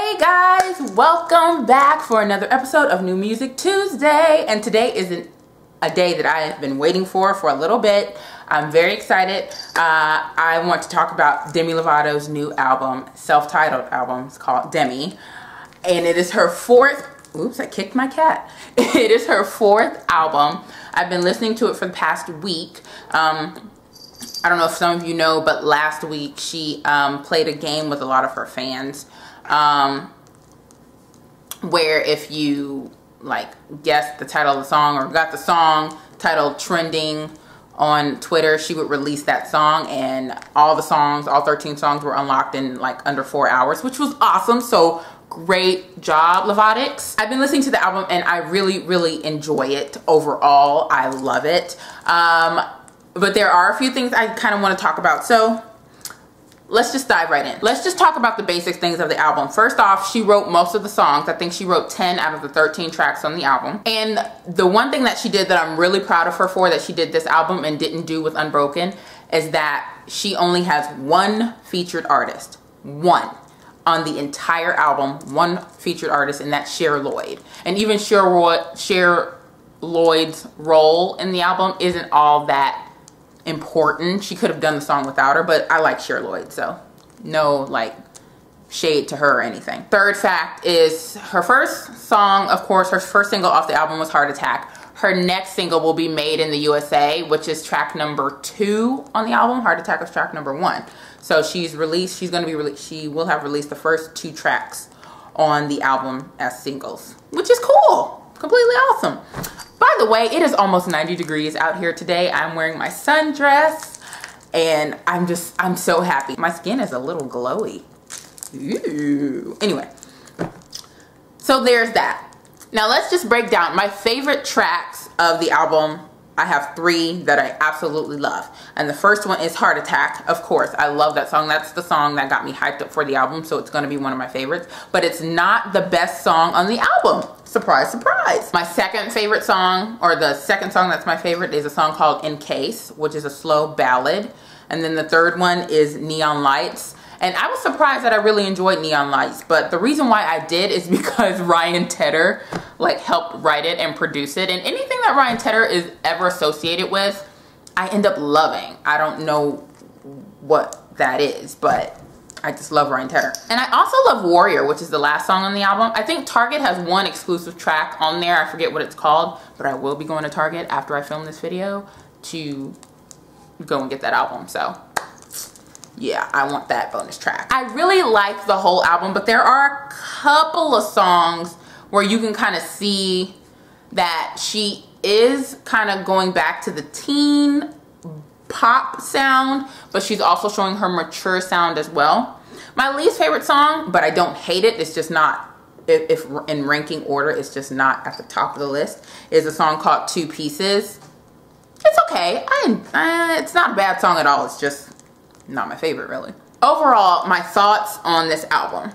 Hey guys, welcome back for another episode of New Music Tuesday. And today is a day that I have been waiting for a little bit. I'm very excited. I want to talk about Demi Lovato's new album, self-titled album. It's called Demi. And it is her fourth, oops, I kicked my cat. It is her fourth album. I've been listening to it for the past week. I don't know if some of you know, but last week she played a game with a lot of her fans where if you like guessed the title of the song or got the song title trending on Twitter, she would release that song, and all the songs, all 13 songs were unlocked in like under 4 hours, which was awesome. So great job, Lovatics. I've been listening to the album and I really enjoy it overall. I love it. But there are a few things I kind of want to talk about. So let's just dive right in. Let's just talk about the basic things of the album. First off, she wrote most of the songs. I think she wrote 10 out of the 13 tracks on the album. And the one thing that she did that I'm really proud of her for, that she did this album and didn't do with Unbroken, is that she only has one featured artist. One. On the entire album, one featured artist, and that's Cher Lloyd. And even Cher Lloyd's role in the album isn't all that important. She could have done the song without her, but I like Cher Lloyd, so no like shade to her or anything. Third fact is her first song, of course, her first single off the album was Heart Attack. Her next single will be Made in the USA, which is track number 2 on the album. Heart Attack is track number 1. So she will have released the first 2 tracks on the album as singles, which is cool. Completely awesome. By the way, it is almost 90 degrees out here today. I'm wearing my sundress and I'm so happy. My skin is a little glowy. Ooh. Anyway, so there's that. Now let's just break down my favorite tracks of the album. I have 3 that I absolutely love. And the first one is Heart Attack. Of course, I love that song. That's the song that got me hyped up for the album, so it's going to be one of my favorites. But it's not the best song on the album. Surprise, surprise. My second favorite song, or the second song that's my favorite, is a song called In Case, which is a slow ballad. And then the third one is Neon Lights. And I was surprised that I really enjoyed Neon Lights, but the reason why I did is because Ryan Tedder like helped write it and produce it, and anything that Ryan Tedder is ever associated with, I end up loving. I don't know what that is, but I just love Ryan Tedder. And I also love Warrior, which is the last song on the album. I think Target has one exclusive track on there. I forget what it's called, but I will be going to Target after I film this video to go and get that album. So yeah, I want that bonus track. I really like the whole album, but there are a couple of songs where you can kind of see that she is kind of going back to the teen pop sound, but she's also showing her mature sound as well. My least favorite song, but I don't hate it, it's just not, if in ranking order, it's just not at the top of the list, is a song called Two Pieces. It's okay. It's not a bad song at all. It's just not my favorite, really. Overall, my thoughts on this album.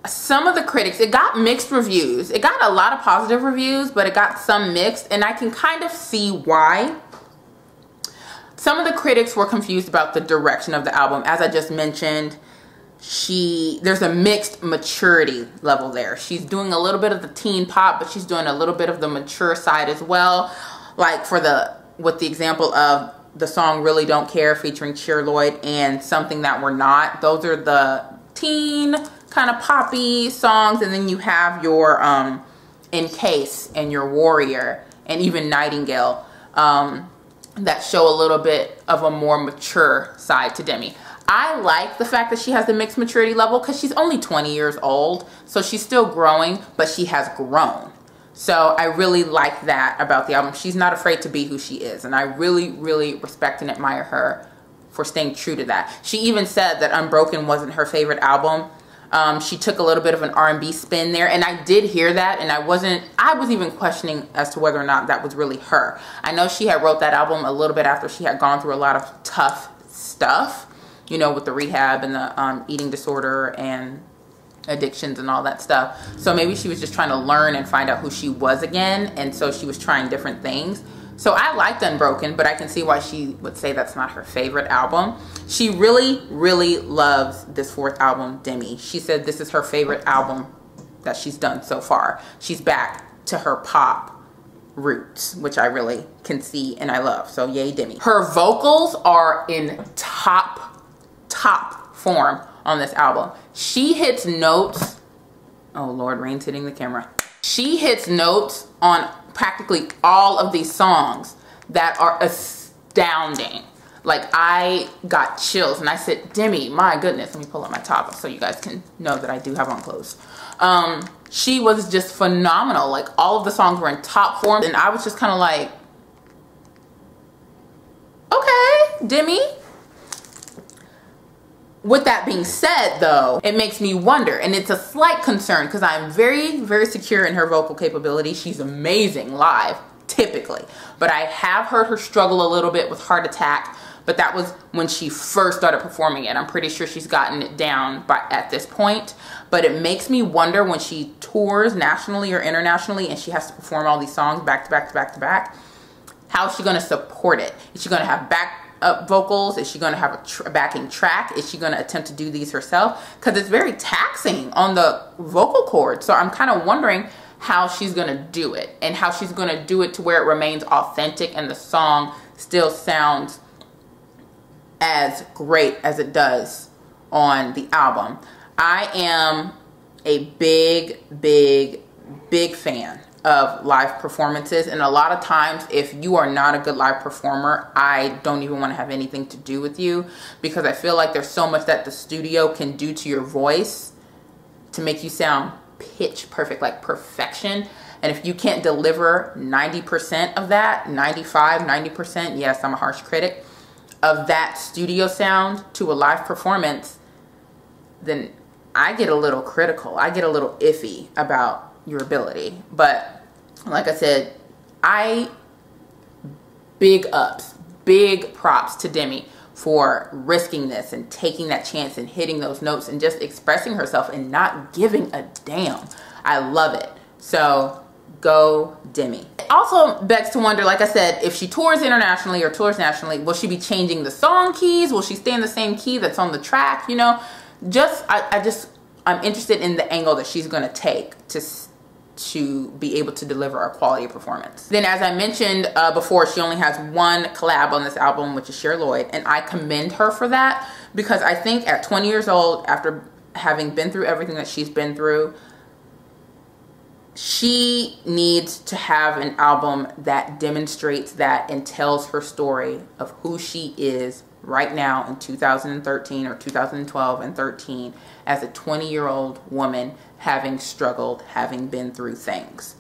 Some of the critics, it got mixed reviews. It got a lot of positive reviews, but it got some mixed, and I can kind of see why. Some of the critics were confused about the direction of the album. As I just mentioned, there's a mixed maturity level there. She's doing a little bit of the teen pop, but she's doing a little bit of the mature side as well. Like with the example of the song Really Don't Care featuring Cher Lloyd and Something That We're Not. Those are the teen kind of poppy songs. And then you have your In Case and your Warrior and even Nightingale that show a little bit of a more mature side to Demi. I like the fact that she has the mixed maturity level because she's only 20 years old. So she's still growing, but she has grown. So I really like that about the album. She's not afraid to be who she is. And I really respect and admire her for staying true to that. She even said that Unbroken wasn't her favorite album. She took a little bit of an R&B spin there. And I did hear that. And I was even questioning as to whether or not that was really her. I know she had wrote that album a little bit after she had gone through a lot of tough stuff. You know, with the rehab and the eating disorder and addictions and all that stuff. So maybe she was just trying to learn and find out who she was again, and so she was trying different things. So I liked Unbroken, but I can see why she would say that's not her favorite album. She really, really loves this 4th album, Demi. She said this is her favorite album that she's done so far. She's back to her pop roots, which I really can see and I love. So yay, Demi. Her vocals are in top form on this album. She hits notes. Oh Lord, rain's hitting the camera. She hits notes on practically all of these songs that are astounding. Like, I got chills and I said, Demi, my goodness. Let me pull up my top so you guys can know that I do have on clothes. She was just phenomenal. Like, all of the songs were in top form and I was just kind of like, okay, Demi. With that being said, though, it makes me wonder, and it's a slight concern because I'm very, very secure in her vocal capability. She's amazing live, typically. But I have heard her struggle a little bit with Heart Attack, but that was when she first started performing it. I'm pretty sure she's gotten it down at this point. But it makes me wonder when she tours nationally or internationally and she has to perform all these songs back to back to back to back, how is she going to support it? Is she going to have backup vocals? Is she going to have a backing track? Is she going to attempt to do these herself? Because it's very taxing on the vocal cords. So I'm kind of wondering how she's going to do it and how she's going to do it to where it remains authentic and the song still sounds as great as it does on the album. I am a big fan of live performances, and a lot of times if you are not a good live performer, I don't even want to have anything to do with you, because I feel like there's so much that the studio can do to your voice to make you sound pitch perfect, like perfection. And if you can't deliver 90% of that, 95, 90%, yes, I'm a harsh critic, of that studio sound to a live performance, then I get a little critical. I get a little iffy about your ability. But like I said, big ups, big props to Demi for risking this and taking that chance and hitting those notes and just expressing herself and not giving a damn. I love it. So go Demi. It also begs to wonder, like I said, if she tours internationally or tours nationally, will she be changing the song keys? Will she stay in the same key that's on the track? You know, I'm interested in the angle that she's going to take to be able to deliver a quality performance. Then, as I mentioned before, she only has one collab on this album, which is Cher Lloyd, and I commend her for that, because I think at 20 years old, after having been through everything that she's been through, she needs to have an album that demonstrates that and tells her story of who she is right now in 2013 or 2012 and 13 as a 20-year-old woman having struggled, having been through things.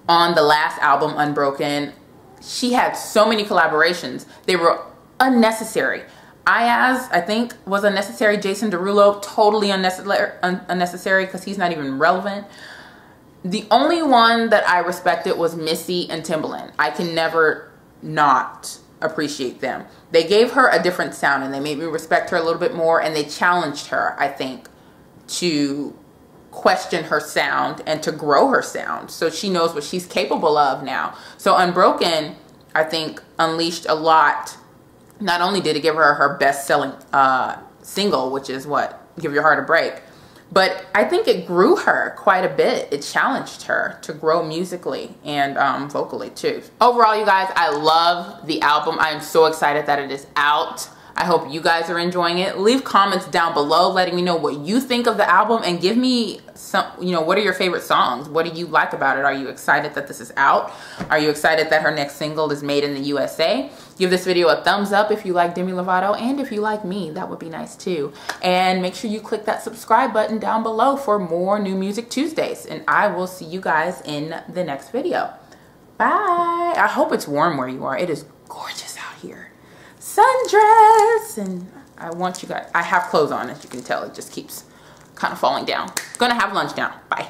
On the last album, Unbroken, she had so many collaborations. They were unnecessary. Ayaz, I think, was unnecessary. Jason Derulo, totally unnecessary because he's not even relevant. The only one that I respected was Missy and Timbaland. I can never not appreciate them. They gave her a different sound and they made me respect her a little bit more, and they challenged her, I think, to question her sound and to grow her sound so she knows what she's capable of now. So Unbroken, I think, unleashed a lot. Not only did it give her her best-selling single, which is what, Give Your Heart a Break, but I think it grew her quite a bit. It challenged her to grow musically and vocally too. Overall, you guys, I love the album. I am so excited that it is out. I hope you guys are enjoying it. Leave comments down below letting me know what you think of the album, and give me some, what are your favorite songs? What do you like about it? Are you excited that this is out? Are you excited that her next single is made in the USA? Give this video a thumbs up if you like Demi Lovato, and if you like me, that would be nice too. And make sure you click that subscribe button down below for more New Music Tuesdays, and I will see you guys in the next video. Bye. I hope it's warm where you are. It is gorgeous out here. Sundress, and I want you guys, I have clothes on, as you can tell. It just keeps kind of falling down. Gonna have lunch now. Bye.